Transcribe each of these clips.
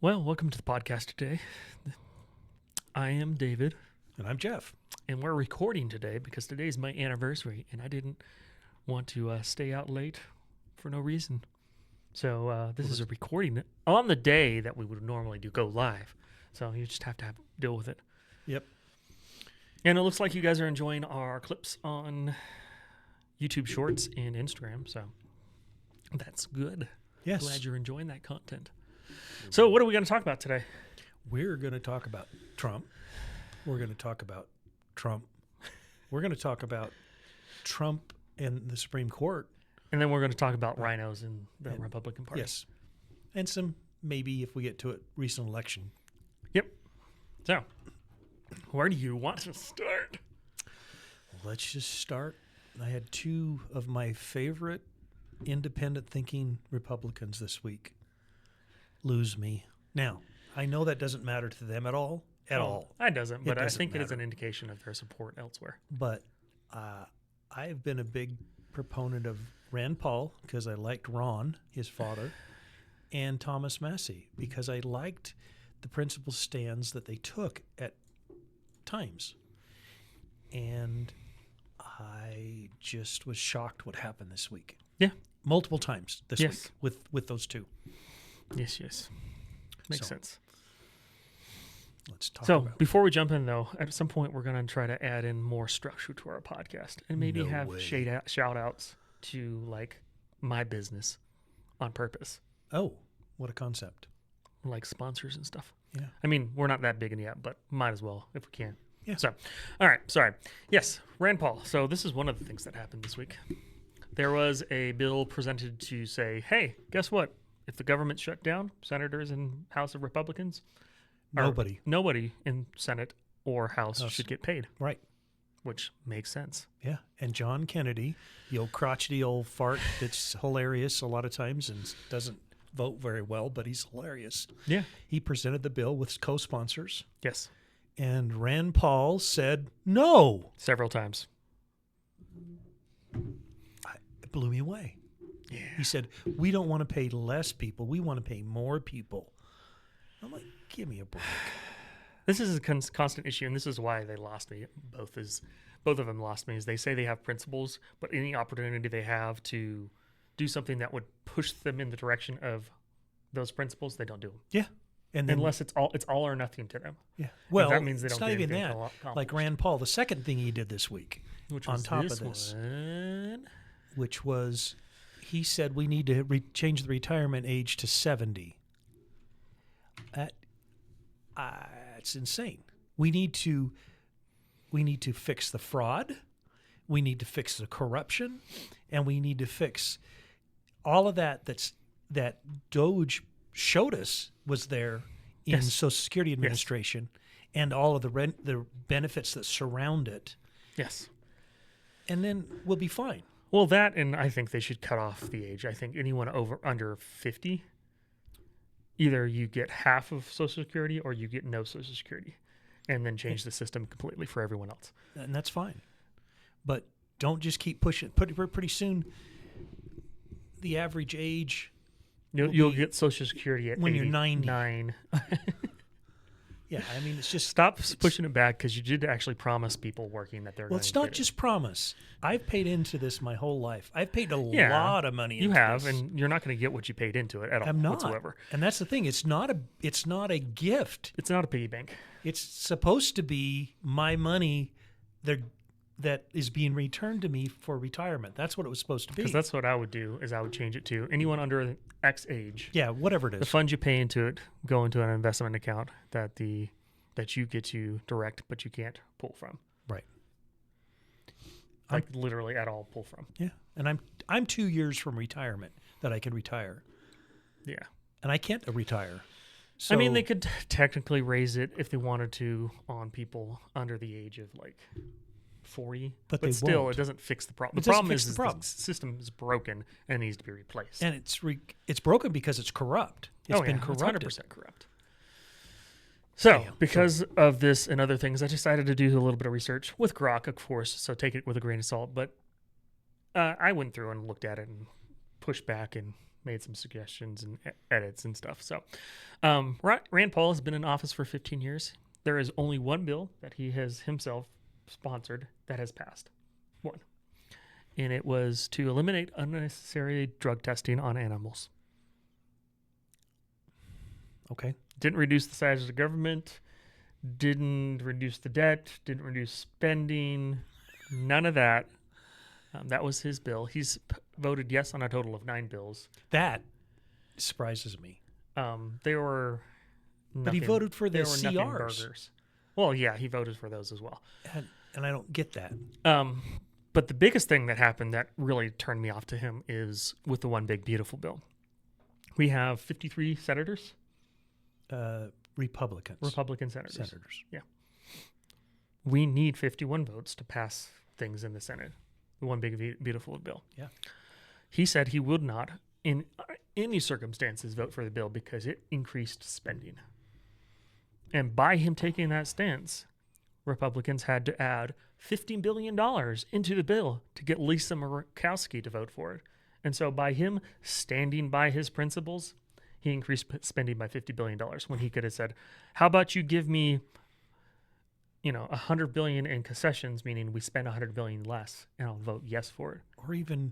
Well, welcome to the podcast today. I am David. And I'm Jeff. And we're recording today because today's my anniversary, and I didn't want to stay out late for no reason. So this is a recording on the day that we would normally go live. So you just have to deal with it. Yep. And it looks like you guys are enjoying our clips on YouTube Shorts and Instagram. So that's good. Yes. Glad you're enjoying that content. So what are we going to talk about today? We're going to talk about Trump. We're going to talk about Trump. We're going to talk about Trump and the Supreme Court. And then we're going to talk about RINOs in the Republican Party. Yes. And some, maybe if we get to it, recent election. Yep. So, where do you want to start? Let's just start. I had two of my favorite independent thinking Republicans this week lose me. Now, I know that doesn't matter to them at all. It doesn't, but I think matter. it is an indication of their support elsewhere. But I've been a big proponent of Rand Paul because I liked Ron, his father, and Thomas Massie because I liked the principal stands that they took at times. And I just was shocked what happened this week. Yeah. Multiple times this week with those two. Yes. Makes sense. Let's talk So about before we jump in, though, at some point we're going to try to add in more structure to our podcast and maybe have shout outs to like my business on purpose. Oh, what a concept. Like sponsors and stuff. Yeah. I mean, we're not that big in yet, but might as well if we can. Yeah. So, all right. Sorry. Yes, Rand Paul. So this is one of the things that happened this week. There was a bill presented to say, hey, guess what? If the government shut down, senators and House of Republicans, nobody in Senate or House should get paid. Right. Which makes sense. Yeah. And John Kennedy, the old crotchety old fart that's hilarious a lot of times and doesn't vote very well, but he's hilarious. Yeah. He presented the bill with co-sponsors. Yes. And Rand Paul said no. Several times. It blew me away. Yeah. He said, we don't want to pay less people. We want to pay more people. I'm like, give me a break. This is a constant issue, and this is why they lost me. Both of them lost me. Is they say they have principles, but any opportunity they have to do something that would push them in the direction of those principles, they don't do them. Yeah, and then, unless it's all or nothing to them. Yeah, well, that means they it's don't not get even anything that. Like Rand Paul, the second thing he did this week, which on was top this of this, one. Which was, he said we need to change the retirement age to 70. It's insane. We need to fix the fraud. We need to fix the corruption, and we need to fix all of that that Doge showed us was there in Social Security Administration and all of the benefits that surround it. Yes. And then we'll be fine. Well, that, and I think they should cut off the age. I think anyone under 50, either you get half of Social Security or you get no Social Security, and then change the system completely for everyone else. And that's fine. But don't just keep pushing. Pretty soon, the average age... You'll get Social Security at when 89. You're 90. Yeah, I mean, it's just... Stop pushing it back, because you did actually promise people working that they're going to it's not just promise. I've paid into this my whole life. I've paid a lot of money into this. You have, and you're not going to get what you paid into it at all whatsoever. And that's the thing. It's not a gift. It's not a piggy bank. It's supposed to be my money that is being returned to me for retirement. That's what it was supposed to be. Because that's what I would do, is I would change it to anyone under X age. Yeah, whatever it is. The funds you pay into it go into an investment account that you get to direct, but you can't pull from. Right. Like literally at all pull from. Yeah. And I'm 2 years from retirement that I can retire. Yeah. And I can't retire. So, I mean, they could technically raise it if they wanted to on people under the age of like 40, but still, it doesn't fix the problem. The problem is the system is broken and needs to be replaced. And it's broken because it's corrupt. It's been corrupted. It's 100% corrupt. So, because of this and other things, I decided to do a little bit of research with Grok, of course, so take it with a grain of salt. But I went through and looked at it and pushed back and made some suggestions and edits and stuff. So Rand Paul has been in office for 15 years. There is only one bill that he has himself sponsored that has passed. One. And it was to eliminate unnecessary drug testing on animals. Okay. Didn't reduce the size of the government, didn't reduce the debt, didn't reduce spending, none of that. That was his bill. He's voted yes on a total of 9 bills. That surprises me. They were nothing, But he voted for the they were nothing CRs. burgers. Well, yeah, he voted for those as well. And I don't get that. But the biggest thing that happened that really turned me off to him is with the One Big Beautiful Bill. We have 53 senators. Republican senators. Yeah. We need 51 votes to pass things in the Senate. The One Big Beautiful Bill. Yeah. He said he would not, in any circumstances, vote for the bill because it increased spending. And by him taking that stance, Republicans had to add $15 billion into the bill to get Lisa Murkowski to vote for it. And so by him standing by his principles, he increased spending by $50 billion when he could have said, how about you give me, $100 billion in concessions, meaning we spend $100 billion less, and I'll vote yes for it. Or even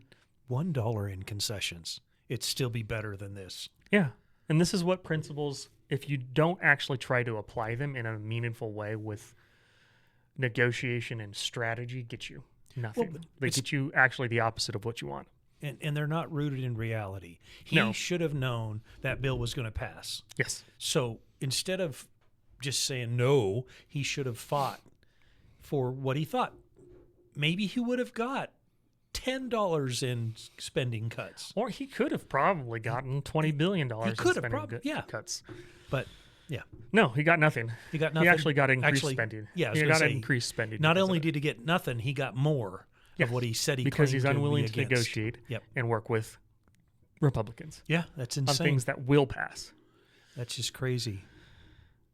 $1 in concessions. It'd still be better than this. Yeah. And this is what principles, if you don't actually try to apply them in a meaningful way with negotiation and strategy, get you nothing. Well, they get you actually the opposite of what you want. And they're not rooted in reality. He No. should have known that bill was going to pass. Yes. So instead of just saying no, he should have fought for what he thought. Maybe he would have got $10 in spending cuts. Or he could have probably gotten $20 billion in could have spending cuts. But yeah, No, he got nothing. he got He nothing. actually got increased Actually, spending. Yeah, I was he gonna got say, increased spending. Not because of only it. did he get nothing, he got more Yes, of what he said he because claimed he's to be unwilling to against. negotiate Yep. and work with Republicans Yeah, that's on insane. things that will pass. That's just crazy.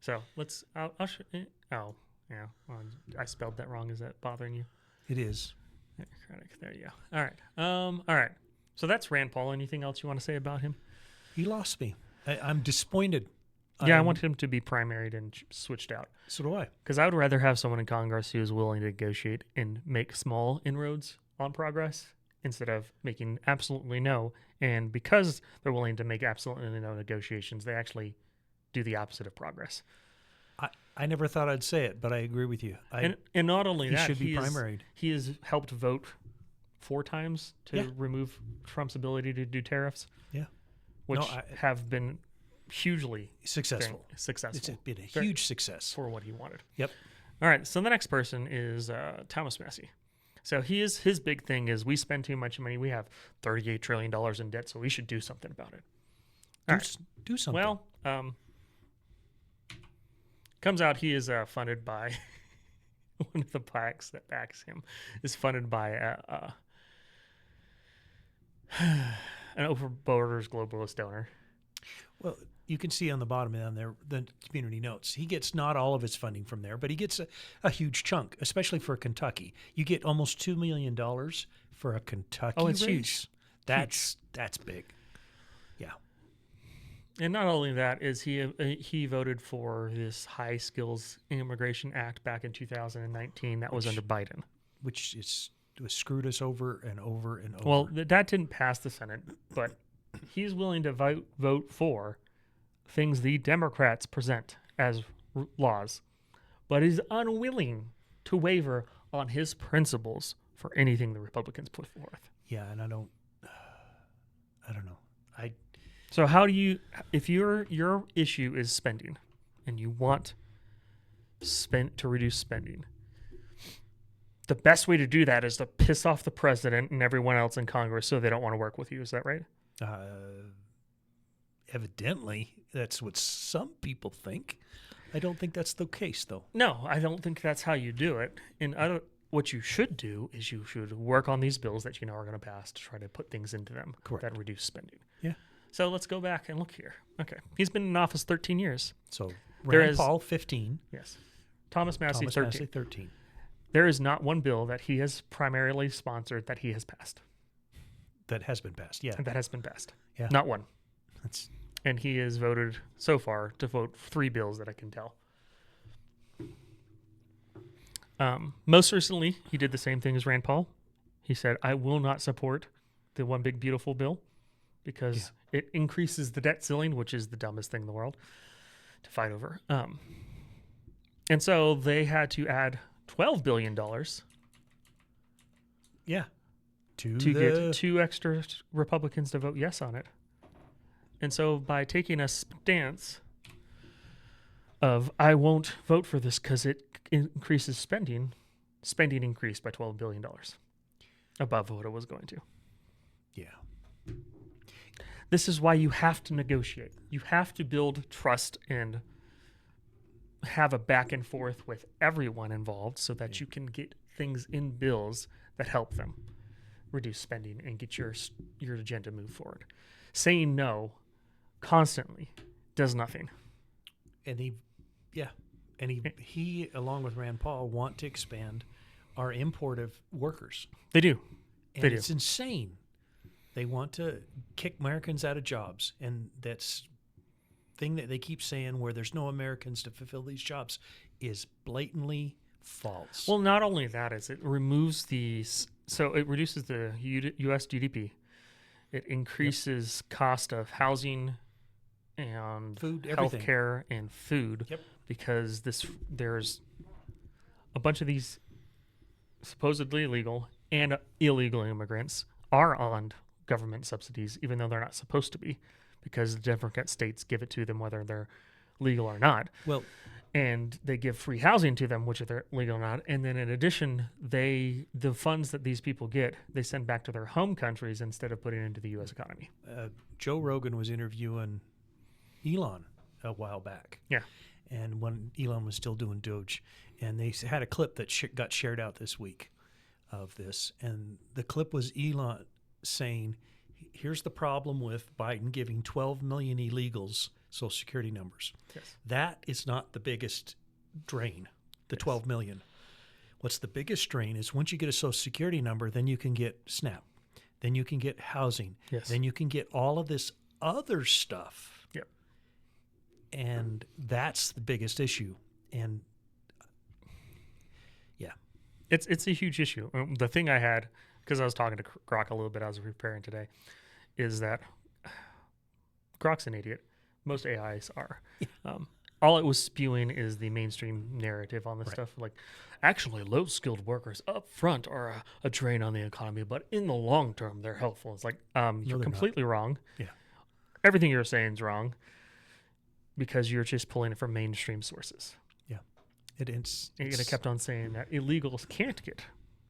So let's. I'll oh yeah. Well, I spelled that wrong. Is that bothering you? It is. There you go. All right. All right. So that's Rand Paul. Anything else you want to say about him? He lost me. I'm disappointed. Yeah, I want him to be primaried and switched out. So do I. Because I would rather have someone in Congress who is willing to negotiate and make small inroads on progress instead of making absolutely no. And because they're willing to make absolutely no negotiations, they actually do the opposite of progress. I never thought I'd say it, but I agree with you. And not only he that, should be primaried. He has helped vote 4 times to remove Trump's ability to do tariffs. Yeah. Which have been hugely Successful. successful. It's been a huge success. For what he wanted. Yep. All right, so the next person is Thomas Massie. So his big thing is we spend too much money. We have $38 trillion in debt, so we should do something about it. Do something. Well, comes out he is funded by one of the PACs that backs him is funded by an over-borders globalist donor. Well, you can see on the bottom down there the community notes. He gets not all of his funding from there, but he gets a huge chunk, especially for Kentucky. You get almost $2 million for a Kentucky it's race. huge. That's big. Yeah. And not only that is he voted for this High Skills Immigration Act back in 2019 that was under Biden, which was screwed us over and over and over. Well, that didn't pass the Senate, but he's willing to vote for things the Democrats present as laws, but is unwilling to waver on his principles for anything the Republicans put forth. Yeah, and I don't know. So how do you, if your issue is spending and you want to reduce spending, the best way to do that is to piss off the president and everyone else in Congress so they don't want to work with you. Is that right? Evidently, that's what some people think. I don't think that's the case, though. No, I don't think that's how you do it. And what you should do is you should work on these bills that you know are going to pass to try to put things into them that reduce spending. Yeah. So let's go back and look here. Okay. He's been in office 13 years. So Rand Paul, 15. Yes. Thomas Massie, 13. There is not one bill that he has primarily sponsored that he has passed. that has been passed. Yeah, And that has been passed. Yeah. Not one. that's And he has voted so far to vote 3 bills that I can tell. Most recently, he did the same thing as Rand Paul. He said, I will not support the One Big Beautiful Bill because it increases the debt ceiling, which is the dumbest thing in the world to fight over. And so they had to add $12 billion yeah. to get 2 extra Republicans to vote yes on it. And so by taking a stance of I won't vote for this because it increases spending increased by $12 billion above what it was going to. Yeah. This is why you have to negotiate. You have to build trust and have a back and forth with everyone involved so that you can get things in bills that help them reduce spending and get your agenda move forward. Saying no constantly does nothing. And he along with Rand Paul want to expand our import of workers. They do. And They do. it's insane. They want to kick Americans out of jobs, and that's thing that they keep saying where there's no Americans to fulfill these jobs is blatantly false. Well, not only that is it removes it reduces the U.S. GDP. It increases cost of housing and Food, everything. healthcare and food. Yep. Because there's a bunch of these supposedly legal and illegal immigrants are on government subsidies, even though they're not supposed to be, because the Democrat states give it to them whether they're legal or not. Well, and they give free housing to them, which they're legal or not. And then in addition, the funds that these people get, they send back to their home countries instead of putting it into the U.S. economy. Joe Rogan was interviewing Elon a while back. Yeah. And when Elon was still doing Doge, and they had a clip that got shared out this week of this, and the clip was Elon saying, here's the problem with Biden giving 12 million illegals Social Security numbers. Yes. That is not the biggest drain, the 12 million. What's the biggest drain is once you get a Social Security number, then you can get SNAP, then you can get housing, Yes. then you can get all of this other stuff. Yep. And that's the biggest issue. And yeah, It's a huge issue. The thing I had, because I was talking to Grok a little bit as I was preparing today, is that Grok's an idiot. Most AIs are. All it was spewing is the mainstream narrative on this stuff. Like, actually, low-skilled workers up front are a drain on the economy, but in the long term, they're helpful. It's like, you're completely wrong. Yeah. Everything you're saying is wrong because you're just pulling it from mainstream sources. yeah. It's And it kept on saying that illegals can't get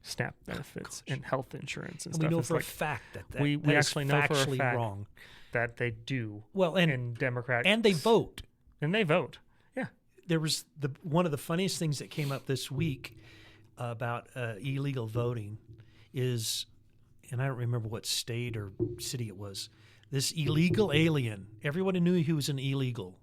SNAP benefits and health insurance and we stuff. know It's for a like fact that we that is actually know for a factually fact wrong. that they do. Well, and Democrats and they vote. And they vote. Yeah. There was one of the funniest things that came up this week about illegal voting is, and I don't remember what state or city it was, this illegal alien, everyone knew he was an illegal,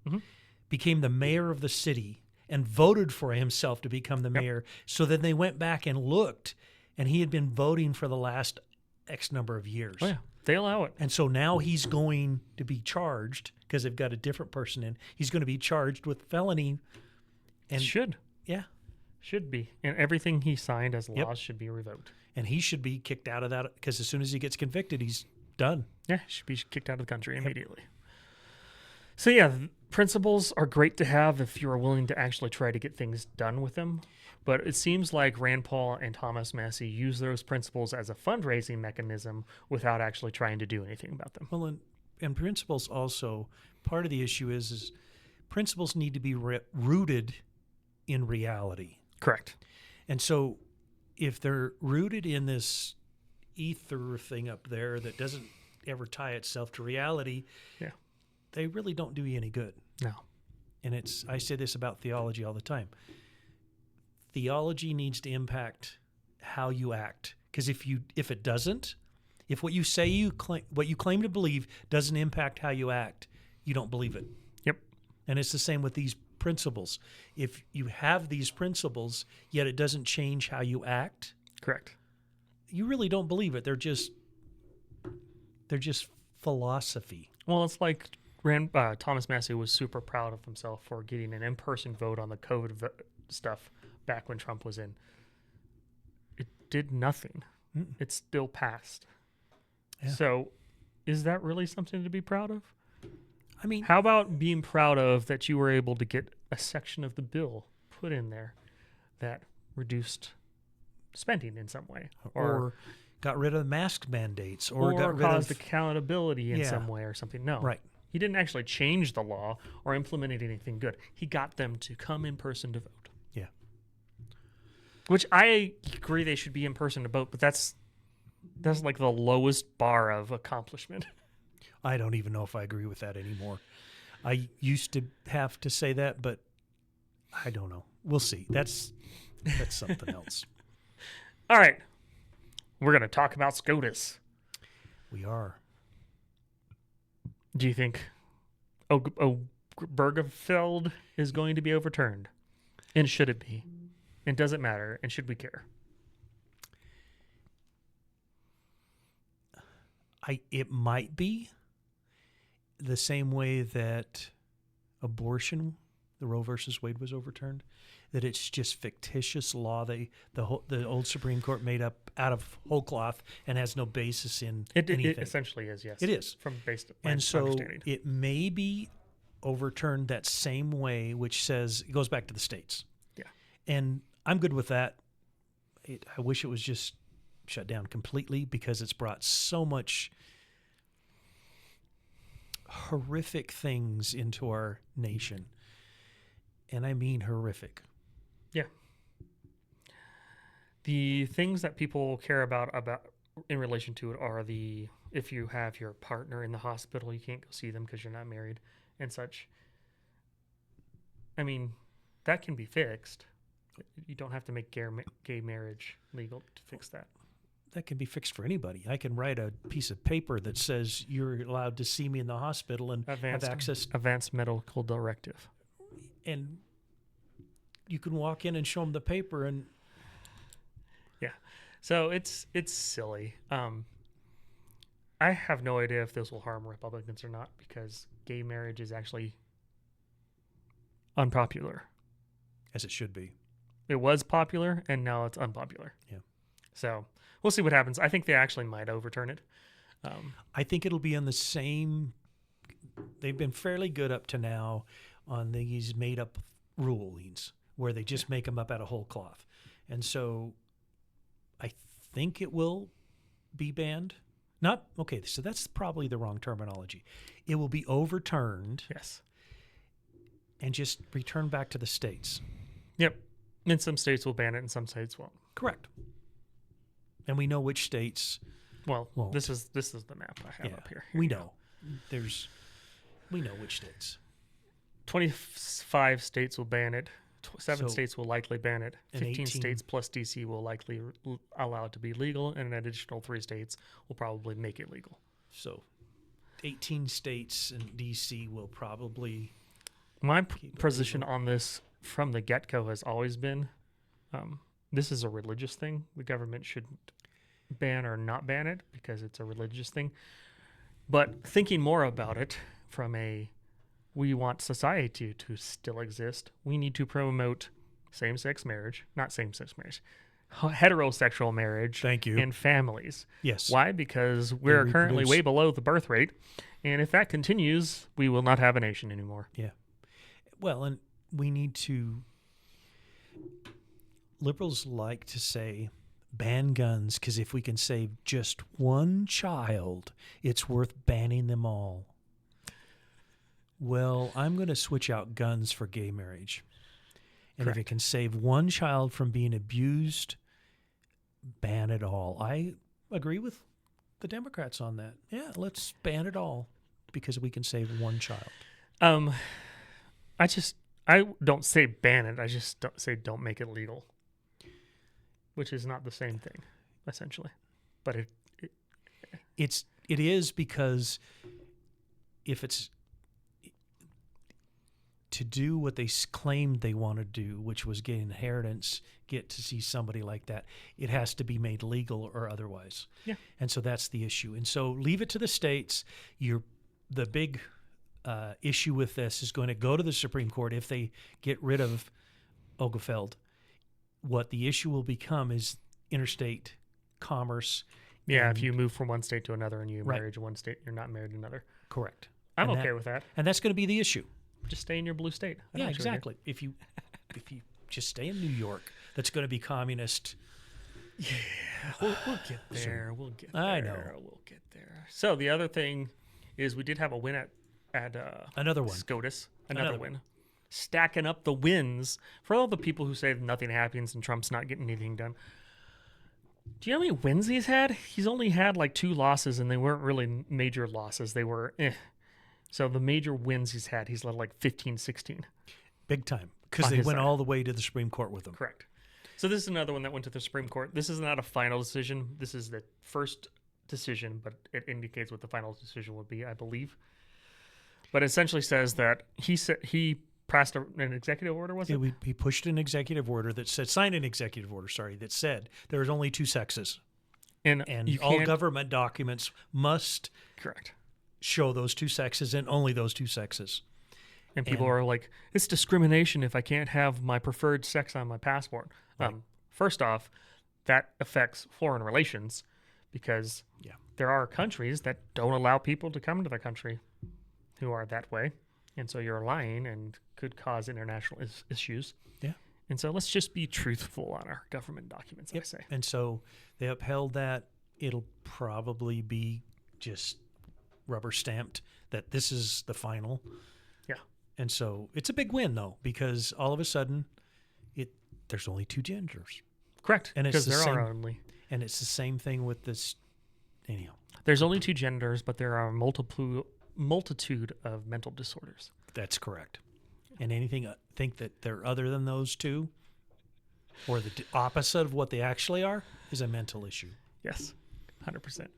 became the mayor of the city and voted for himself to become the mayor. So then they went back and looked, and he had been voting for the last X number of years. Oh, yeah. They allow it. And so now he's going to be charged because they've got a different person in. He's going to be charged with felony. And Should be. And everything he signed as laws should be revoked. And he should be kicked out of that because as soon as he gets convicted, he's done. Yeah, he should be kicked out of the country immediately. So yeah, principles are great to have if you're willing to actually try to get things done with them. But it seems like Rand Paul and Thomas Massie use those principles as a fundraising mechanism without actually trying to do anything about them. Well, and principles also, part of the issue is principles need to be rooted in reality. Correct. And so if they're rooted in this ether thing up there that doesn't ever tie itself to reality, they really don't do you any good. No. And I say this about theology all the time. Theology needs to impact how you act, because if it doesn't, if what you say what you claim to believe doesn't impact how you act, you don't believe it. Yep. And it's the same with these principles. If you have these principles yet it doesn't change how you act, Correct. you really don't believe it. They're just They're just philosophy. Well, it's like Thomas Massie was super proud of himself for getting an in-person vote on the COVID stuff back when Trump was in. It did nothing. It still passed. Yeah. So is that really something to be proud of? I mean, How about being proud of that you were able to get a section of the bill put in there that reduced spending in some way, or got rid of mask mandates, or got rid caused of accountability in some way or something? No. Right. He didn't actually change the law or implemented anything good. He got them to come in person to vote. Yeah. Which I agree they should be in person to vote, but that's like the lowest bar of accomplishment. I don't even know if I agree with that anymore. I used to have to say that, but I don't know. We'll see. That's something else. All right. We're going to talk about SCOTUS. We are. Do you think Obergefell is going to be overturned? And should it be? And does it matter? And should we care? It might be the same way that abortion, the Roe versus Wade, was overturned. That it's just fictitious law the old Supreme Court made up out of whole cloth and has no basis in anything. It essentially is, yes. It is. And so it may be overturned that same way, which says it goes back to the states. Yeah. And I'm good with that. I wish it was just shut down completely, because it's brought so much horrific things into our nation. And I mean horrific. Yeah. The things that people care about in relation to it are if you have your partner in the hospital, you can't go see them because you're not married and such. I mean, that can be fixed. You don't have to make gay marriage legal to fix that. That can be fixed for anybody. I can write a piece of paper that says you're allowed to see me in the hospital and have access. Advanced medical directive. And you can walk in and show them the paper, and yeah. So it's silly. I have no idea if this will harm Republicans or not, because gay marriage is actually unpopular. As it should be. It was popular, and now it's unpopular. Yeah. So we'll see what happens. I think they actually might overturn it. I think it'll be on the same. They've been fairly good up to now on these made-up rulings where they just make them up out of whole cloth. And so I think it will be banned. So that's probably the wrong terminology. It will be overturned. Yes. And just returned back to the states. Yep. And some states will ban it and some states won't. Correct. And we know which states won't. This is the map I have up here. We know. We know which states. 25 states will ban it. 7 states will likely ban it. 15 states plus DC will likely allow it to be legal, and an additional 3 states will probably make it legal. So 18 states and DC will probably... My position on this from the get-go has always been, this is a religious thing. The government shouldn't ban or not ban it because it's a religious thing. But thinking more about it from we want society to still exist, we need to promote same-sex marriage, not same-sex marriage, heterosexual marriage. Thank you. And families. Yes. Why? Because we're currently way below the birth rate. And if that continues, we will not have a nation anymore. Yeah. Well, and we need to... Liberals like to say ban guns because if we can save just one child, it's worth banning them all. Well, I'm going to switch out guns for gay marriage. And Correct. if it can save one child from being abused, ban it all. I agree with the Democrats on that. Yeah, let's ban it all because we can save one child. I don't say ban it. I just don't make it legal, which is not the same thing, essentially. But it is because if it's to do what they claimed they want to do, which was get inheritance, get to see somebody like that, it has to be made legal or otherwise. Yeah. And so that's the issue. And so leave it to the states. The big issue with this is going to go to the Supreme Court if they get rid of Obergefell. What the issue will become is interstate commerce. Yeah, if you move from one state to another and you Right. marry to one state, you're not married to another. Correct. I'm And okay with that. And that's going to be the issue. Just stay in your blue state. I Yeah, don't care. exactly. If you just stay in New York, that's going to be communist. We'll get there. We'll get there. I know. We'll get there. So the other thing is we did have a win at Another one. SCOTUS. Another Another win. Stacking up the wins for all the people who say nothing happens and Trump's not getting anything done. Do you know how many wins he's had? He's only had like 2 losses, and they weren't really major losses. They were So the major wins he's had, he's led like 15, 16. Big time. Because On they his went side. all the way to the Supreme Court with them. Correct. So this is another one that went to the Supreme Court. This is not a final decision. This is the first decision, but it indicates what the final decision would be, I believe. But it essentially says that he passed an executive order, was it? Yeah, he pushed an executive order that said, signed an executive order, that said there's only 2 sexes. And And you all can't- government documents must Correct. show those 2 sexes and only those 2 sexes. And people And- are like, it's discrimination if I can't have my preferred sex on my passport. Right. First off, that affects foreign relations because Yeah. there are countries that don't allow people to come to the country who are that way. And so you're lying and could cause international issues. Yeah. And so let's just be truthful on our government documents, I say. And so they upheld that. It'll probably be just rubber stamped that this is the final. Yeah. And so it's a big win, though, because all of a sudden there's only 2 genders. Correct. And it's Because the there same- are only. And it's the same thing with this. Anyhow, There's only 2 genders, but there are a multitude of mental disorders. that's correct. And anything think that they're other than those 2 or the opposite of what they actually are is a mental issue. Yes, 100%.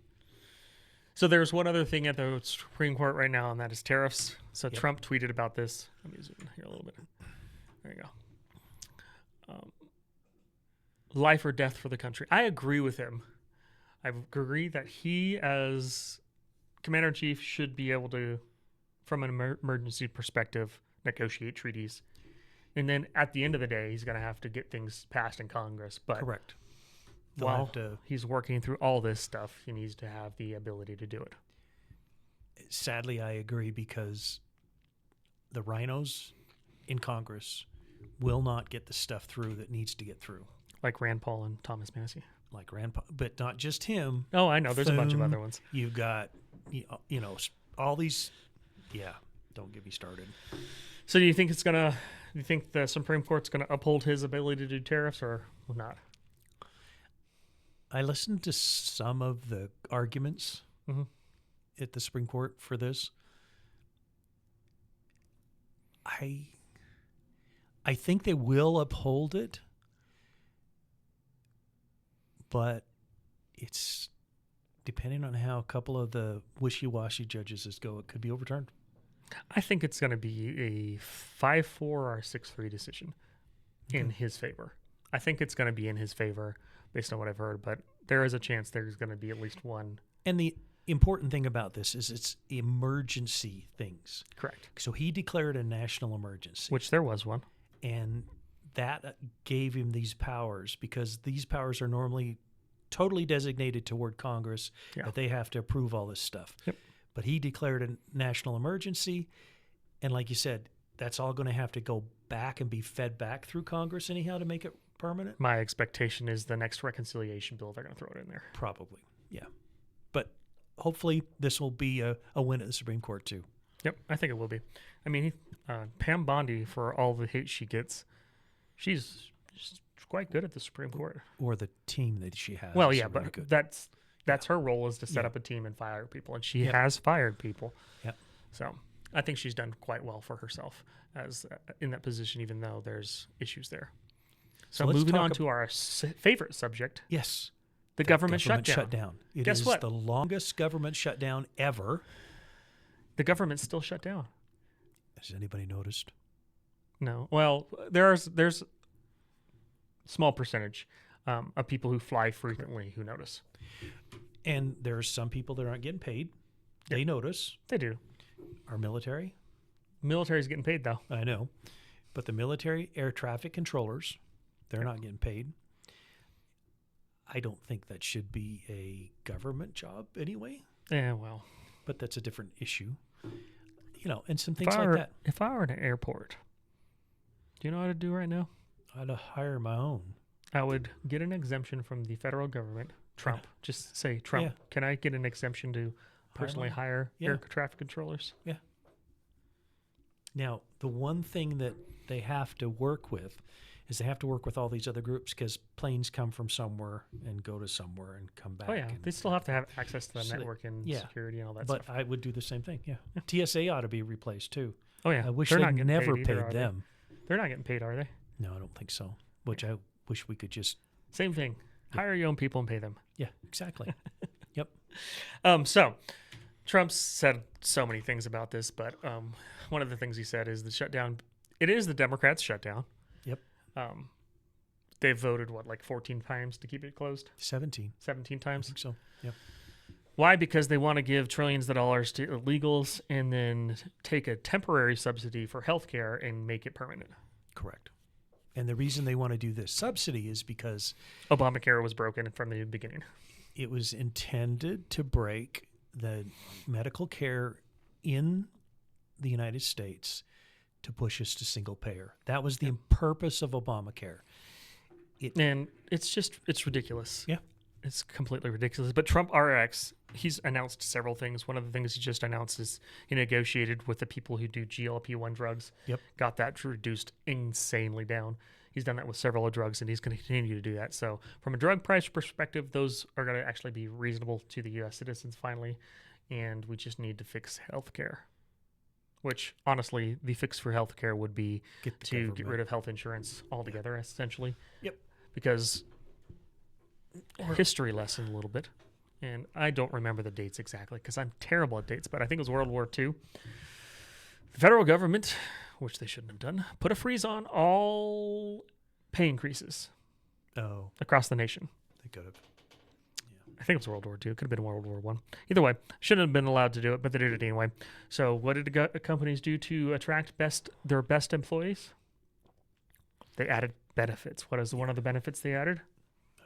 So there's one other thing at the Supreme Court right now, and that is tariffs. So Yep. Trump tweeted about this. Let me zoom in here a little bit. There you go. Life or death for the country. I agree with him. I agree that he, as commander-in-chief, should be able to, from an emergency perspective, negotiate treaties. And then at the end of the day, he's going to have to get things passed in Congress. But Correct. They'll while have to- he's working through all this stuff, he needs to have the ability to do it. Sadly, I agree because the RINOs in Congress will not get the stuff through that needs to get through. Like Rand Paul and Thomas Massie. Like Rand Paul, but not just him. Oh, I know. There's a bunch of Thune. other ones. You've got, all these. Yeah, don't get me started. So do you think the Supreme Court's going to uphold his ability to do tariffs or not? I listened to some of the arguments Mhm. at the Supreme Court for this. I think they will uphold it, but it's depending on how a couple of the wishy-washy judges go. It could be overturned. I think it's going to be a 5-4 or a 6-3 decision in his favor. I think it's going to be in his favor based on what I've heard, but there is a chance there's going to be at least one. And the important thing about this is it's emergency things. Correct. So he declared a national emergency. Which there was one. And that gave him these powers because these powers are normally totally designated toward Congress, Yeah. that they have to approve all this stuff. Yep. But he declared a national emergency. And like you said, that's all going to have to go back and be fed back through Congress anyhow to make it permanent? My expectation is the next reconciliation bill, they're going to throw it in there. Probably, yeah. But hopefully this will be a win at the Supreme Court too. Yep, I think it will be. I mean, Pam Bondi, for all the hate she gets, she's quite good at the Supreme Court. Or the team that she has. Well, is yeah, really but good. that's her role, is to set Yeah. up a team and fire people, and she Yep. has fired people. Yep. So I think she's done quite well for herself as in that position, even though there's issues there. So let's moving talk on to our favorite subject, Yes. the government shutdown. It Guess is what? the longest government shutdown ever. The government's still shut down. Has anybody noticed? No. Well, there's small percentage of people who fly frequently who notice. And there's some people that aren't getting paid. They notice. They do. Our military, Military's getting paid though. I know. But the military air traffic controllers, they're not getting paid. I don't think that should be a government job anyway, Yeah, well, but that's a different issue. You know, and some things like that. if I were in an airport, do you know what I'd do right now? I'd hire my own. I would get an exemption from the federal government. Trump, just say Trump. Yeah. Can I get an exemption to personally hire Yeah. air traffic controllers? Now, the one thing that they have to work with is they have to work with all these other groups because planes come from somewhere and go to somewhere and come back. Oh yeah, they still have to have access to the So they- network and yeah. security and all that But stuff. I would do the same thing. Yeah. TSA ought to be replaced too. Oh yeah, I wish they're they not getting never paid, either, paid are them. They're not getting paid, are they? No, I don't think so. Which I wish we could just. Same thing. Hire your own people and pay them. Yeah, exactly. Yep. So Trump said so many things about this, but one of the things he said is the shutdown. It is the Democrats' shutdown. Yep. They voted like 14 times to keep it closed. 17. 17 I times. think so. Yep. Why? Because they want to give trillions of dollars to illegals and then take a temporary subsidy for healthcare and make it permanent. Correct. And the reason they want to do this subsidy is because Obamacare was broken from the beginning. it was intended to break the medical care in the United States to push us to single payer. That was the purpose of Obamacare. And it's ridiculous. Yeah. It's completely ridiculous. But Trump RX, he's announced several things. One of the things he just announced is he negotiated with the people who do GLP-1 drugs. Yep. Got that reduced insanely down. He's done that with several drugs, and he's going to continue to do that. So from a drug price perspective, those are going to actually be reasonable to the U.S. citizens finally. And we just need to fix healthcare, which honestly, the fix for healthcare would be to get rid of health insurance altogether, essentially. Yep. Because history lesson a little bit, and I don't remember the dates exactly because I'm terrible at dates, but I think it was World War II. The federal government, which they shouldn't have done, put a freeze on all pay increases Oh, across the nation. they could have. I think it was World War II. It could have been World War One. Either way, shouldn't have been allowed to do it, but they did it anyway. So what did the companies do to attract their best employees? They added benefits. What is one of the benefits they added?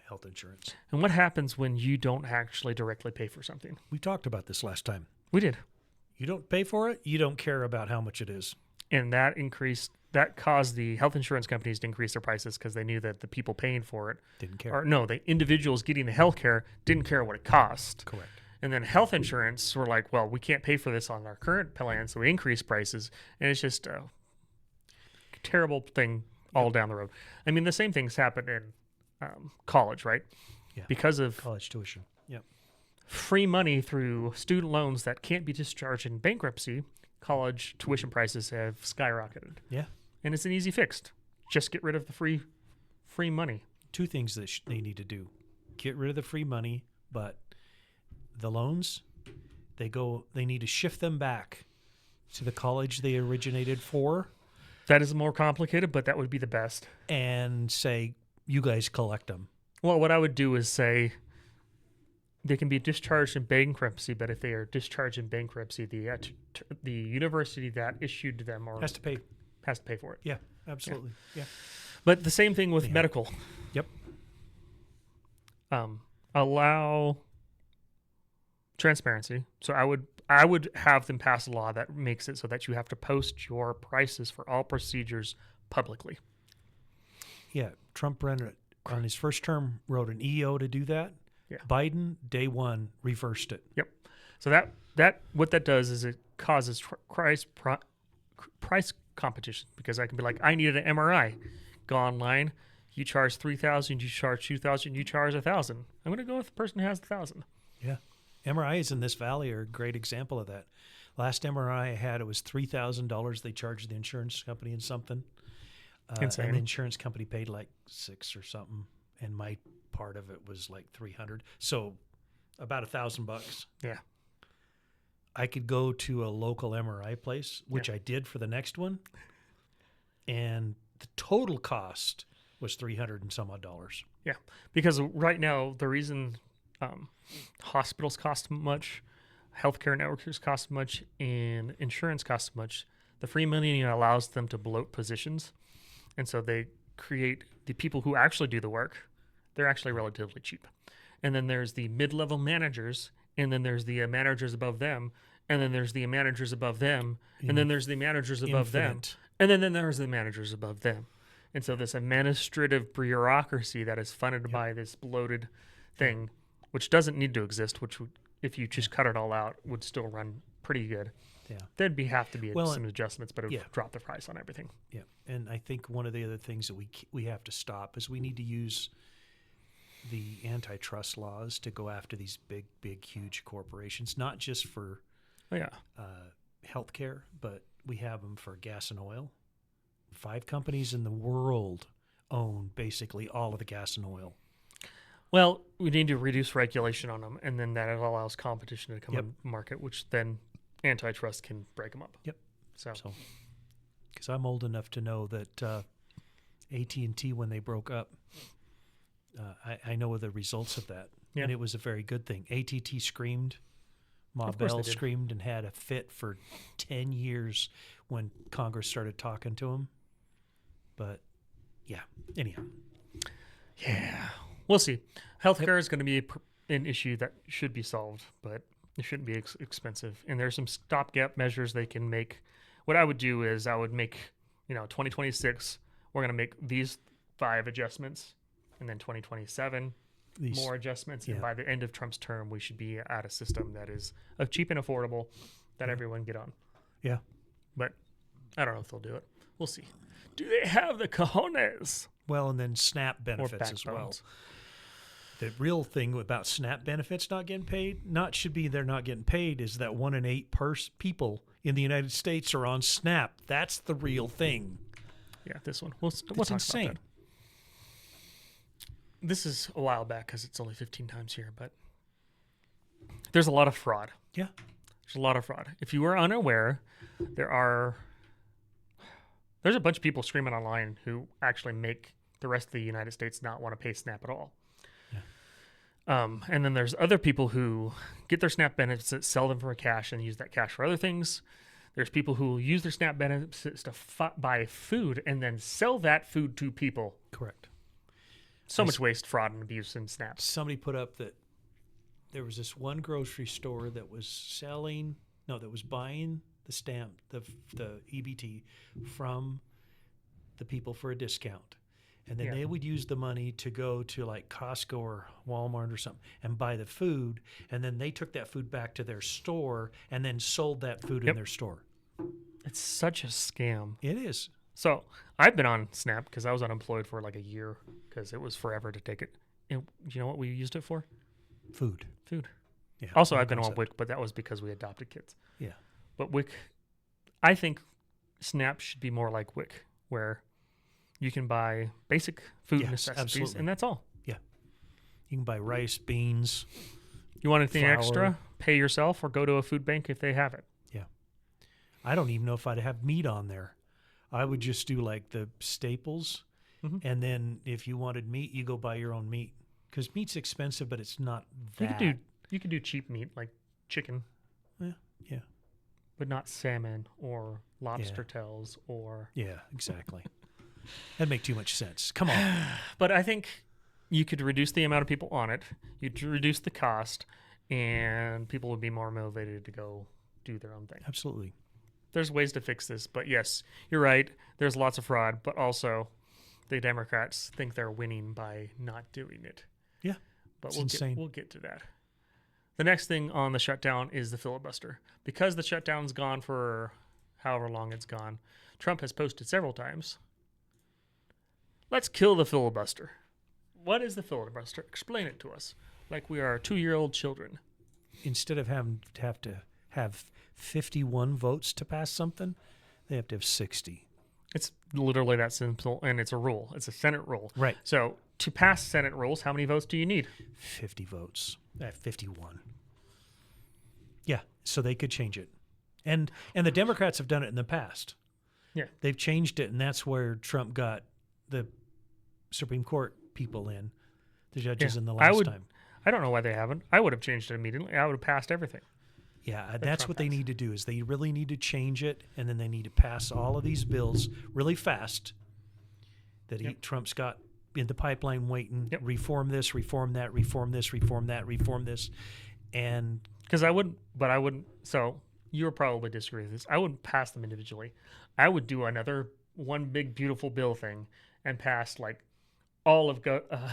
Health insurance. And what happens when you don't actually directly pay for something? We talked about this last time. We did. You don't pay for it, you don't care about how much it is. And that caused the health insurance companies to increase their prices because they knew that the people paying for it, Didn't care. or no, the individuals getting the health care didn't care what it cost. Correct. And then health insurance were like, well, we can't pay for this on our current plan, so we increase prices. And it's just a terrible thing all down the road. I mean, the same things happen in college, right? Yeah. Because of College tuition. Yep. free money through student loans that can't be discharged in bankruptcy, college tuition prices have skyrocketed. Yeah. And it's an easy fix. Just get rid of the free money. Two things that they need to do: get rid of the free money, but the loans, they need to shift them back to the college they originated for, That is more complicated, but that would be the best. and say, you guys collect them. Well, what I would do is say they can be discharged in bankruptcy, but if they are discharged in bankruptcy, the university that issued them Has to pay. has to pay for it. Yeah, absolutely. Yeah. But the same thing with medical. Yep. Allow transparency. So I would have them pass a law that makes it so that you have to post your prices for all procedures publicly. Yeah. Trump ran it on his first term, wrote an EO to do that. Yeah. Biden, day one, reversed it. Yep. So that what that does is it causes price competition, because I can be like, I needed an MRI. Go online. You charge $3,000. You charge $2,000. You charge $1,000. I'm going to go with the person who has $1,000. Yeah. MRIs in this valley are a great example of that. Last MRI I had, it was $3,000. They charged the insurance company and something. Insane. And the insurance company paid like $600 or something, and my part of it was like $300. So about $1,000. Yeah. I could go to a local MRI place, which I did for the next one. and the total cost was $300 and some odd dollars. Yeah, because right now the reason hospitals cost much, healthcare networks cost much, and insurance costs much, the free money allows them to bloat positions, and so they create the people who actually do the work. They're actually relatively cheap, and then there's the mid-level managers, and then there's the managers above them, and then there's the managers above them, and then there's the managers above them, Infinite. and then there's the managers above them. And so this administrative bureaucracy that is funded by this bloated thing, which doesn't need to exist, which would, if you just cut it all out, would still run pretty good. Yeah. There'd have to be Well, some adjustments, but it would yeah. drop the price on everything. Yeah, and I think one of the other things that we have to stop is we need to use the antitrust laws to go after these big, huge corporations, not just for Oh, yeah. healthcare, but we have them for gas and oil. 5 companies in the world own basically all of the gas and oil. Well, we need to reduce regulation on them, and then that allows competition to come Yep. on the market, which then antitrust can break them up. Yep. So, So, because I'm old enough to know that AT&T, when they broke up, I know the results of that, Yeah. and it was a very good thing. AT&T screamed, Ma Of course they Bell did. screamed, and had a fit for 10 years when Congress started talking to him. But yeah, anyhow, yeah, we'll see. Healthcare is going to be an issue that should be solved, but it shouldn't be expensive. And there's some stopgap measures they can make. What I would do is I would make, 2026, we're going to make these 5 adjustments, and then 2027, these more adjustments. And yeah. by the end of Trump's term, we should be at a system that is cheap and affordable that everyone get on. Yeah. But I don't know if they'll do it. We'll see. Do they have the cojones Well, and then SNAP or benefits as well. backbones? The real thing about SNAP benefits not getting paid, should be they're not getting paid, is that 1 in 8 people in the United States are on SNAP. That's the real thing. Yeah, this one. We'll It's talk insane. about that. This is a while back because it's only 15 times here, but there's a lot of fraud. Yeah. There's a lot of fraud. If you were unaware, there's a bunch of people screaming online who actually make the rest of the United States not want to pay SNAP at all. And then there's other people who get their SNAP benefits, sell them for cash, and use that cash for other things. There's people who use their SNAP benefits to buy food and then sell that food to people. Correct. So much waste, fraud, and abuse in SNAP. Somebody put up that there was this one grocery store that was buying the stamp, the EBT from the people for a discount. And then they would use the money to go to like Costco or Walmart or something and buy the food. And then they took that food back to their store and then sold that food in their store. It's such a scam. It is. So I've been on SNAP because I was unemployed for like a year because it was forever to take it. And you know what we used it for? Food. Food. Yeah. Also, same I've been on concept. WIC, but that was because we adopted kids. Yeah. But WIC, I think SNAP should be more like WIC, where you can buy basic food Yes, necessities, absolutely. and that's all. You can buy rice, beans. You want anything Flour. extra? Pay yourself or go to a food bank if they have it. I don't even know if I'd have meat on there. I would just do like the staples. Mhm. And then if you wanted meat, you go buy your own meat. Because meat's expensive, but it's not You that. could do cheap meat like chicken, Yeah. but not salmon or lobster tails or. Yeah, exactly. That'd make too much sense. Come on. But I think you could reduce the amount of people on it. You'd reduce the cost, and people would be more motivated to go do their own thing. Absolutely. There's ways to fix this, but yes, you're right. There's lots of fraud, but also the Democrats think they're winning by not doing it. Yeah, But it's insane. we'll get to that. The next thing on the shutdown is the filibuster. Because the shutdown's gone for however long it's gone, Trump has posted several times, let's kill the filibuster. What is the filibuster? Explain it to us like we are 2-year-old children. Instead of having to have 51 votes to pass something, they have to have 60. It's literally that simple, and it's a rule. It's a Senate rule. Right. So to pass Senate rules, how many votes do you need? 50 votes. 51. Yeah, so they could change it. And the Democrats have done it in the past. Yeah. They've changed it, and that's where Trump got the Supreme Court people in, the judges in the last time. I don't know why they haven't. I would have changed it immediately. I would have passed everything. Yeah, that's Trump what they has. need to do is they really need to change it, and then they need to pass all of these bills really fast that Trump's got in the pipeline waiting. Yep. Reform this, reform that, reform this, reform that, reform this. And Because I wouldn't, so you would probably disagree with this. I wouldn't pass them individually. I would do another one big, beautiful bill thing and pass like all of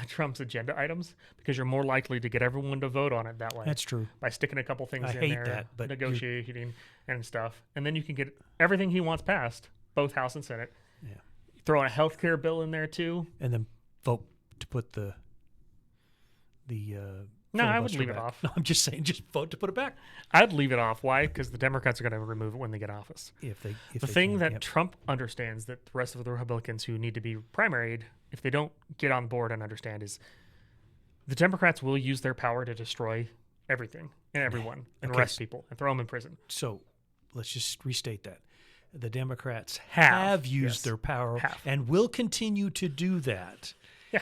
Trump's agenda items because you're more likely to get everyone to vote on it that way. that's true. By sticking a couple things I in hate there, that, but negotiating and stuff. And then you can get everything he wants passed, both House and Senate. Yeah. Throw in a health care bill in there too. And then vote to put the No, I would filibuster leave it back. off. No, I'm just saying, just vote to put it back. I'd leave it off. Why? Because the Democrats are going to remove it when they get office. If they The thing that Trump understands that the rest of the Republicans who need to be primaried, if they don't get on board and understand, is the Democrats will use their power to destroy everything and everyone and Okay. arrest people and throw them in prison. So let's just restate that. The Democrats Have, have used yes. their power Have. and will continue to do that Yeah.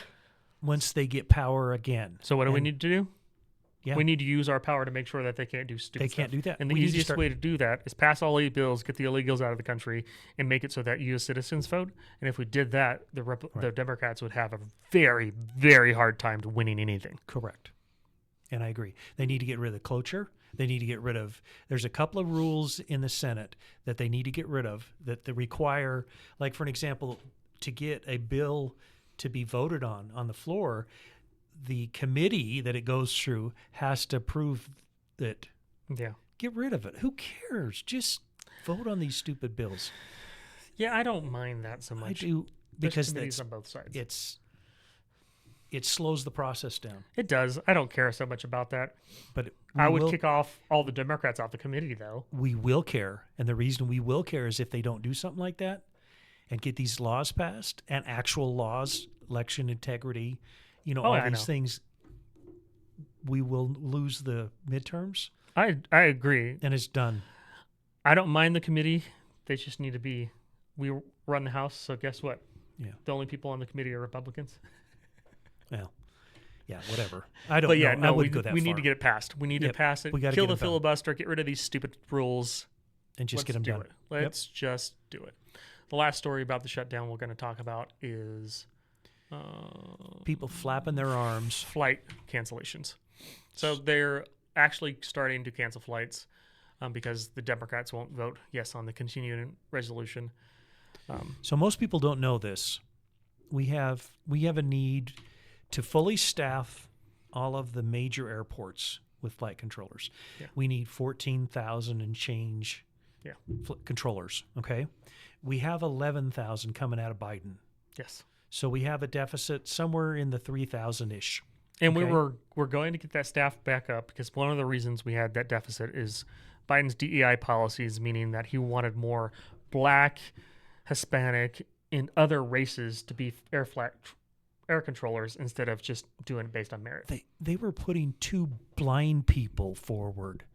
once they get power again. So what do we And- need to do? Yeah. We need to use our power to make sure that they can't do stupid They can't stuff. do that. And the We need to easiest start- way to do that is pass all 8 bills, get the illegals out of the country, and make it so that U.S. citizens vote. And if we did that, the Democrats would have a very, very hard time to winning anything. Correct. And I agree. They need to get rid of the cloture. They need to get rid of, there's a couple of rules in the Senate that they need to get rid of that they require, like for an example, to get a bill to be voted on the floor, the committee that it goes through has to approve that. Yeah. Get rid of it. Who cares? Just vote on these stupid bills. Yeah, I don't mind that so much. I do There's because committees that's, on both sides. it slows the process down. It does. I don't care so much about that. But I would kick off all the Democrats off the committee, though. we will care. And the reason we will care is if they don't do something like that and get these laws passed and actual laws, election integrity, all I these know. things, we will lose the midterms I agree. and it's done. I don't mind the committee. They just need to be. We run the House, so guess what? Yeah. The only people on the committee are Republicans. Well, yeah, whatever. I don't But yeah, know. no, I we wouldn't go that need far to get it passed. We need to Yep. pass it. We gotta Kill get the it done. filibuster. Get rid of these stupid rules. and just Let's get them do done. it. Let's just do it. The last story about the shutdown we're going to talk about is People flapping their arms. flight cancellations. So they're actually starting to cancel flights because the Democrats won't vote yes on the continuing resolution. So most people don't know this. We have a need to fully staff all of the major airports with flight controllers. Yeah. We need 14,000 and change controllers, okay? We have 11,000 coming out of Biden. Yes. So we have a deficit somewhere in the 3,000-ish. And Okay. we're going to get that staff back up because one of the reasons we had that deficit is Biden's DEI policies, meaning that he wanted more Black, Hispanic, and other races to be air controllers instead of just doing it based on merit. They were putting 2 blind people forward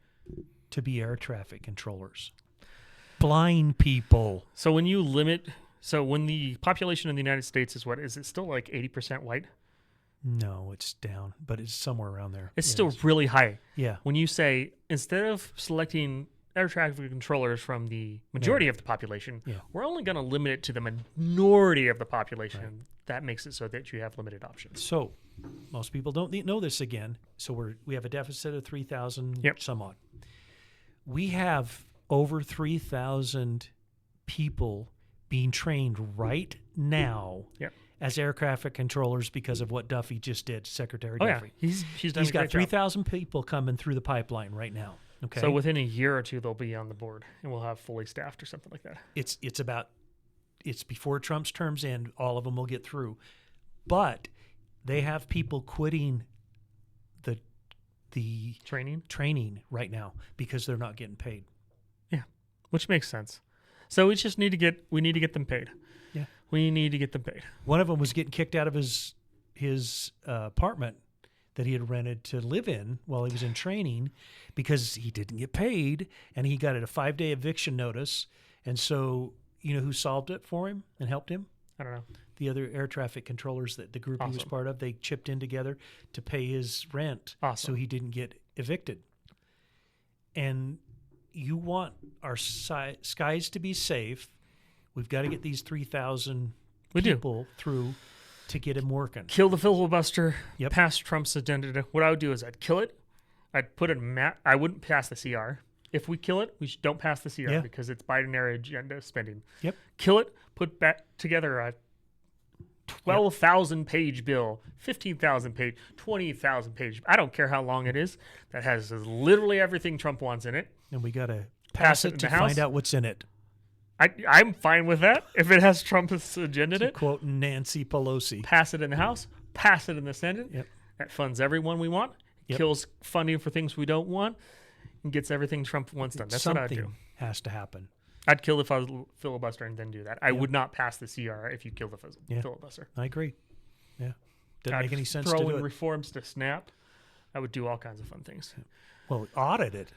to be air traffic controllers. Blind people. So when when the population in the United States is it still like 80% white? No, it's down, but it's somewhere around there. It's It still is. really high. Yeah. When you say instead of selecting air traffic controllers from the majority of the population, Yeah. we're only going to limit it to the minority of the population. That makes it so that you have limited options. So most people don't know this again. So we have a deficit of 3,000 Yep. some odd. We have over 3,000 people being trained right now Yep. as air traffic controllers because of what Duffy just did, Secretary Oh yeah, Duffy. she's done He's a got great job. 3,000 people coming through the pipeline right now. Okay. So within a year or two, they'll be on the board, and we'll have fully staffed or something like that. it's before Trump's terms end, all of them will get through. But they have people quitting the training right now because they're not getting paid. Yeah, which makes sense. So we just need to get them paid. Yeah. We need to get them paid. One of them was getting kicked out of his apartment that he had rented to live in while he was in training because he didn't get paid, and he got a 5-day eviction notice. And so you know who solved it for him and helped him? I don't know. The other air traffic controllers that the group he was Awesome. part of, they chipped in together to pay his rent Awesome. so he didn't get evicted. And you want our skies to be safe. We've got to get these 3,000 people through to get him working. Kill the filibuster. Yep. Pass Trump's agenda. What I would do is I'd kill it. I'd put I wouldn't pass the CR. If we kill it, we don't pass the CR because it's Biden-era agenda spending. Yep. Kill it. Put back together a 12,000-page bill, 15,000 page, 20,000 page. I don't care how long it is. That has literally everything Trump wants in it. And we got to pass it to find out what's in it. I'm fine with that. If it has Trump's agenda in it, quote Nancy Pelosi. Pass it in the House, pass it in the Senate. Yep. That funds everyone we want, kills funding for things we don't want, and gets everything Trump wants done. That's what I'd do. Something has to happen. I'd kill the filibuster and then do that. I would not pass the CR if you kill the filibuster. I agree. Yeah. Doesn't make any sense throw to do in it. reforms to SNAP. I would do all kinds of fun things. Well, audit it.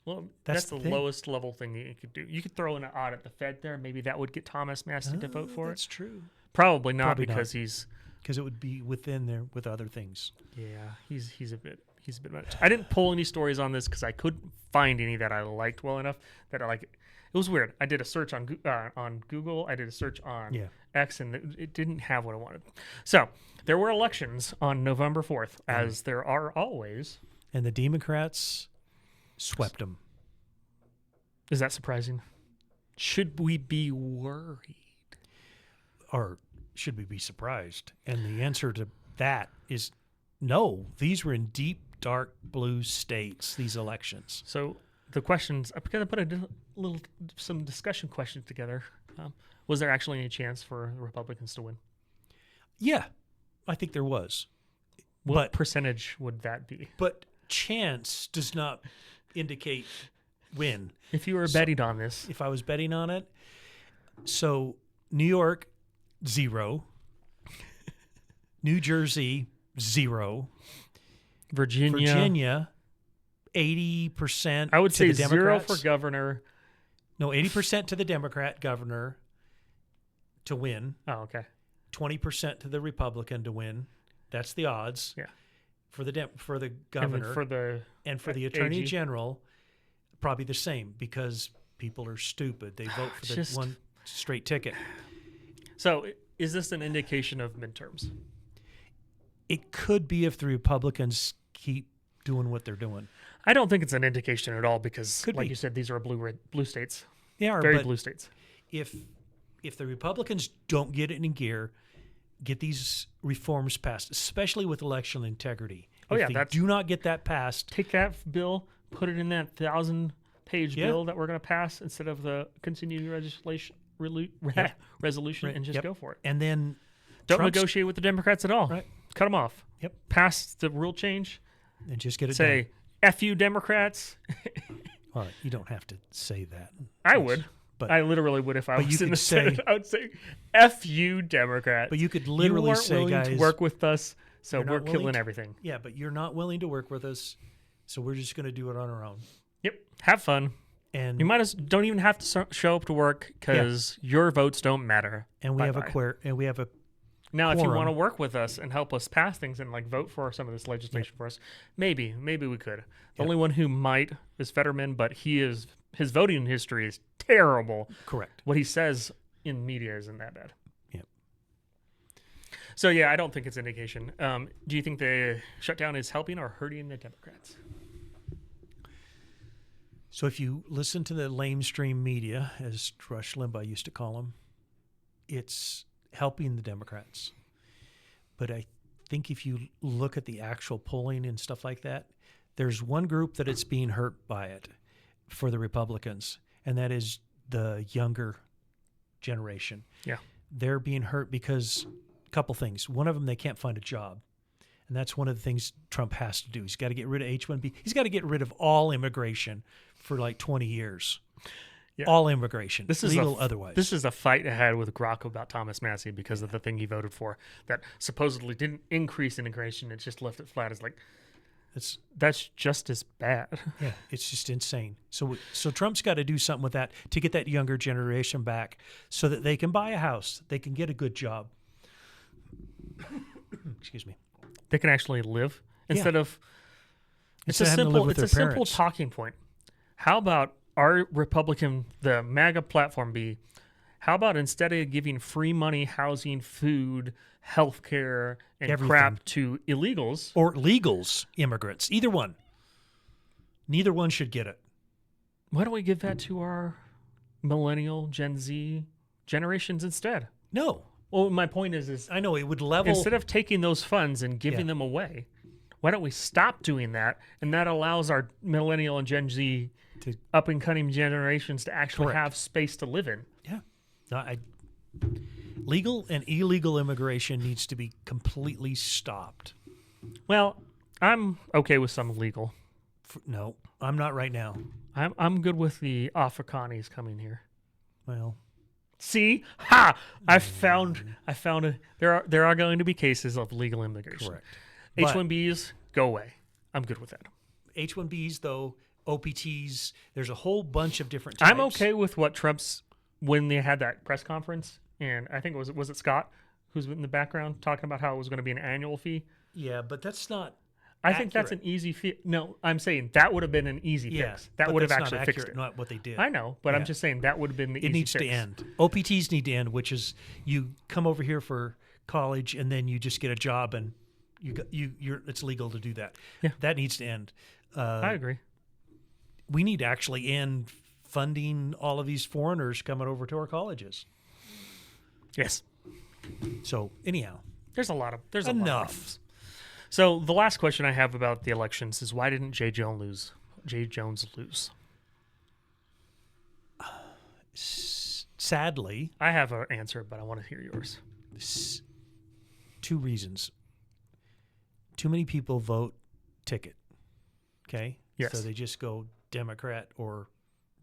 Well, that's the lowest level thing that you could do. You could throw in an audit the Fed there. Maybe that would get Thomas Massie to vote for it. That's true. Probably not because because it would be within there with other things. Yeah, he's a bit much. I didn't pull any stories on this because I couldn't find any that I liked well enough that I like. It was weird. I did a search on Google. I did a search on X, and it didn't have what I wanted. So there were elections on November 4th, as there are always. And the Democrats swept them. Is that surprising? Should we be worried? Or should we be surprised? And the answer to that is no. These were in deep, dark blue states, these elections. So the questions, because I put some discussion questions together. Was there actually any chance for the Republicans to win? Yeah, I think there was. What percentage would that be? But chance does not indicate win. If you were betting on this. If I was betting on it. So New York, 0. New Jersey, 0. Virginia, 80%. I would say to the 0 Democrats. for governor. No, 80% to the Democrat governor to win. Oh, okay. 20% to the Republican to win. That's the odds. Yeah. For the governor and for the attorney general, probably the same because people are stupid. They vote for the one straight ticket. So, is this an indication of midterms? It could be if the Republicans keep doing what they're doing. I don't think it's an indication at all because, you said, these are blue states. They are very blue states. If the Republicans don't get it in gear, get these reforms passed, especially with election integrity. If they do not get that passed, take that bill, put it in that 1,000-page bill that we're going to pass instead of the continuing resolution, and just go for it. And then don't negotiate with the Democrats at all. Right. Cut them off. Yep. Pass the rule change. And just get it done. Say, F you Democrats. Well, you don't have to say that. I would. But I literally would if I was in the Senate. I would say, F you Democrats. But you could literally say, guys, to work with us, so we're killing everything. Yeah, but you're not willing to work with us, so we're just going to do it on our own. Yep. Have fun. And you don't even have to show up to work because your votes don't matter. And we have a now, quorum. if you want to work with us and help us pass things and vote for some of this legislation for us, maybe we could. The only one who might is Fetterman, but his voting history is terrible. Correct. What he says in media isn't that bad. Yep. So yeah, I don't think it's an indication. Do you think the shutdown is helping or hurting the Democrats? So if you listen to the lamestream media, as Rush Limbaugh used to call them, it's helping the Democrats. But I think if you look at the actual polling and stuff like that, there's one group that it's being hurt by it for the Republicans, and that is the younger generation. Yeah. They're being hurt because a couple things. One of them, they can't find a job. And that's one of the things Trump has to do. He's got to get rid of H-1B. He's got to get rid of all immigration for 20 years. Yeah. All immigration, legal otherwise. This is a fight I had with Grok about Thomas Massie because of the thing he voted for that supposedly didn't increase immigration. It just left it flat. It's like, That's just as bad. Yeah, it's just insane. So Trump's got to do something with that to get that younger generation back, so that they can buy a house, they can get a good job. Excuse me. They can actually live instead of. It's Instead of having to live with It's a their simple parents. talking point. How about our the MAGA platform be? How about instead of giving free money, housing, food, healthcare, and Everything. crap to illegals, Or legals, immigrants, either one. Neither one should get it. why don't we give that to our millennial, Gen Z generations instead? No, Well, my point is I know it would level. instead of taking those funds and giving Yeah. them away, why don't we stop doing that? And that allows our millennial and Gen Z To- up and coming generations to actually Correct. have space to live in. Yeah. No, legal and illegal immigration needs to be completely stopped. Well, I'm okay with some legal. No, I'm not right now. I'm good with the Afrikanis coming here. Well, See, ha! I found it. There are going to be cases of legal immigration. correct. But H-1Bs go away. I'm good with that. H-1Bs, though, OPTs, there's a whole bunch of different types. I'm okay with what Trump's when they had that press conference, and I think was it Scott who's in the background talking about how it was going to be an annual fee. Yeah, but that's not. I think that's an accurate. easy fee. No, I'm saying that would have been an easy Yeah, fix. That but would have that's actually not fixed accurate, it. Not what they did. I know, but I'm Yeah. just saying that would have been the It easy needs fix. to end. OPTs need to end, which is you come over here for college and then you just get a job and you're it's legal to do that. Yeah. That needs to end. I agree. We need to actually end funding all of these foreigners coming over to our colleges. Yes, So anyhow, there's a lot of Enough. problems. So the last question I have about the elections is why didn't Jay Jones lose? sadly, I have an answer, but I want to hear yours. two reasons. Too many people vote ticket. Okay? Yes. So they just go Democrat or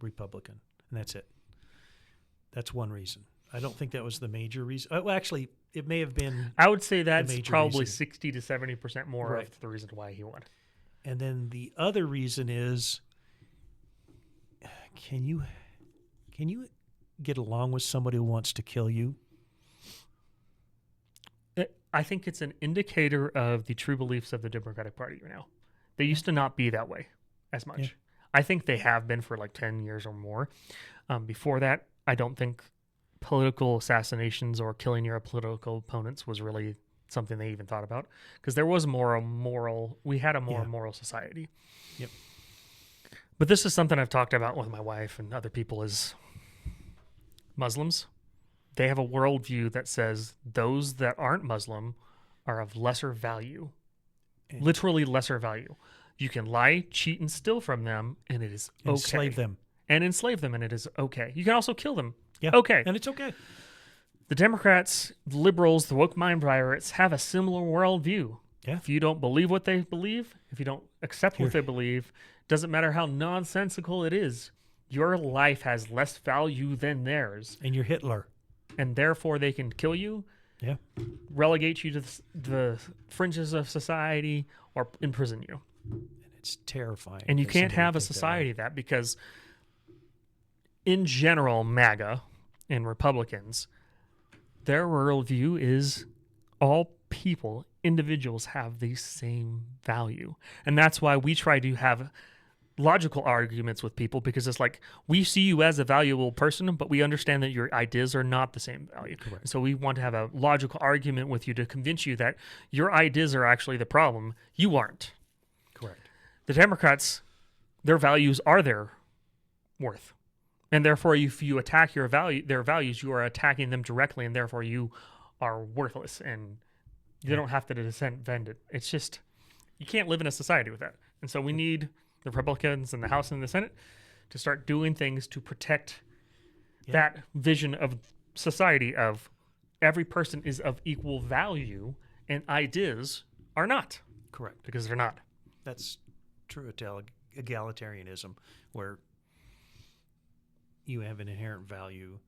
Republican, and that's it. That's one reason. I don't think that was the major reason. Well, actually, it may have been. I would say that's major probably reason. 60 to 70% more Right. of the reason why he won. And then the other reason is, can you get along with somebody who wants to kill you? I think it's an indicator of the true beliefs of the Democratic Party now. They used to not be that way as much. Yeah. I think they have been for like 10 years or more. Before that, I don't think political assassinations or killing your political opponents was really something they even thought about because there was we had a more Yeah. moral society. Yep. But this is something I've talked about with my wife and other people is Muslims. They have a worldview that says those that aren't Muslim are of lesser value, And- literally lesser value. You can lie, cheat, and steal from them, and it is okay. Enslave them. And enslave them, and it is okay. You can also kill them. Yeah. Okay. And it's okay. The Democrats, the liberals, the woke mind pirates have a similar worldview. Yeah. If you don't believe what they believe, if you don't accept what Here. they believe, doesn't matter how nonsensical it is, your life has less value than theirs, And you're Hitler. and therefore they can kill you, Yeah. relegate you to the fringes of society, or imprison you. And it's terrifying. And you that can't somebody have a think that way. society that because, in general, MAGA and Republicans, their worldview is all people, individuals have the same value. And that's why we try to have logical arguments with people because it's like we see you as a valuable person, but we understand that your ideas are not the same value. Correct. So we want to have a logical argument with you to convince you that your ideas are actually the problem. You aren't. Correct. The Democrats, their values are their worth. And therefore, if you attack their values, you are attacking them directly, and therefore you are worthless, and you don't have to defend it. It's just, you can't live in a society with that. And so we need the Republicans in the House and the Senate to start doing things to protect that vision of society of every person is of equal value, and ideas are not, Correct. because they're not. That's true egalitarianism, where you have an inherent value,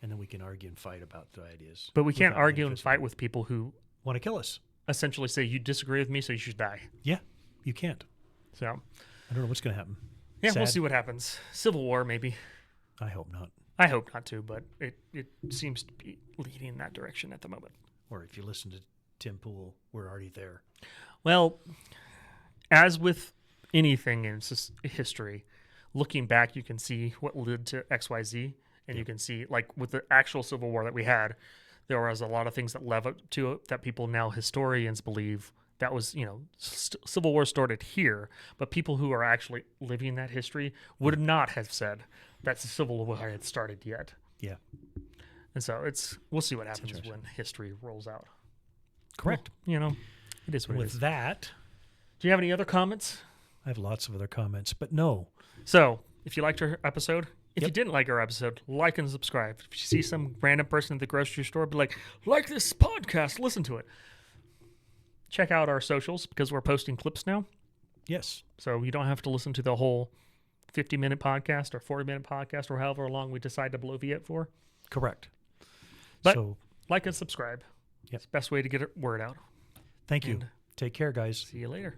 and then we can argue and fight about the ideas. But we can't without argue and manifesting. fight with people who Want to kill us? essentially say you disagree with me, so you should die. Yeah. You can't. So, I don't know what's going to happen. yeah, we'll Sad. see what happens. Civil war, maybe. I hope not. I hope not to, but it seems to be leading in that direction at the moment. Or if you listen to Tim Pool, we're already there. Well, as with anything in history, looking back, you can see what led to XYZ, and you can see, like, with the actual Civil War that we had, there was a lot of things that led up to it that people now, historians, believe that was, Civil War started here, but people who are actually living that history would not have said that the Civil War had started yet. Yeah. And so we'll see what happens when history rolls out. Correct. Well, it is what it With is. that, Do you have any other comments? I have lots of other comments, but no. So, if you liked our episode, if Yep. you didn't like our episode, like and subscribe. If you see some random person at the grocery store, be like this podcast, listen to it. Check out our socials because we're posting clips now. Yes. So you don't have to listen to the whole 50-minute podcast or 40-minute podcast or however long we decide to bloviate it for. Correct. But So, like and subscribe. Yep. It's the best way to get a word out. thank you. And Take care, guys. see you later.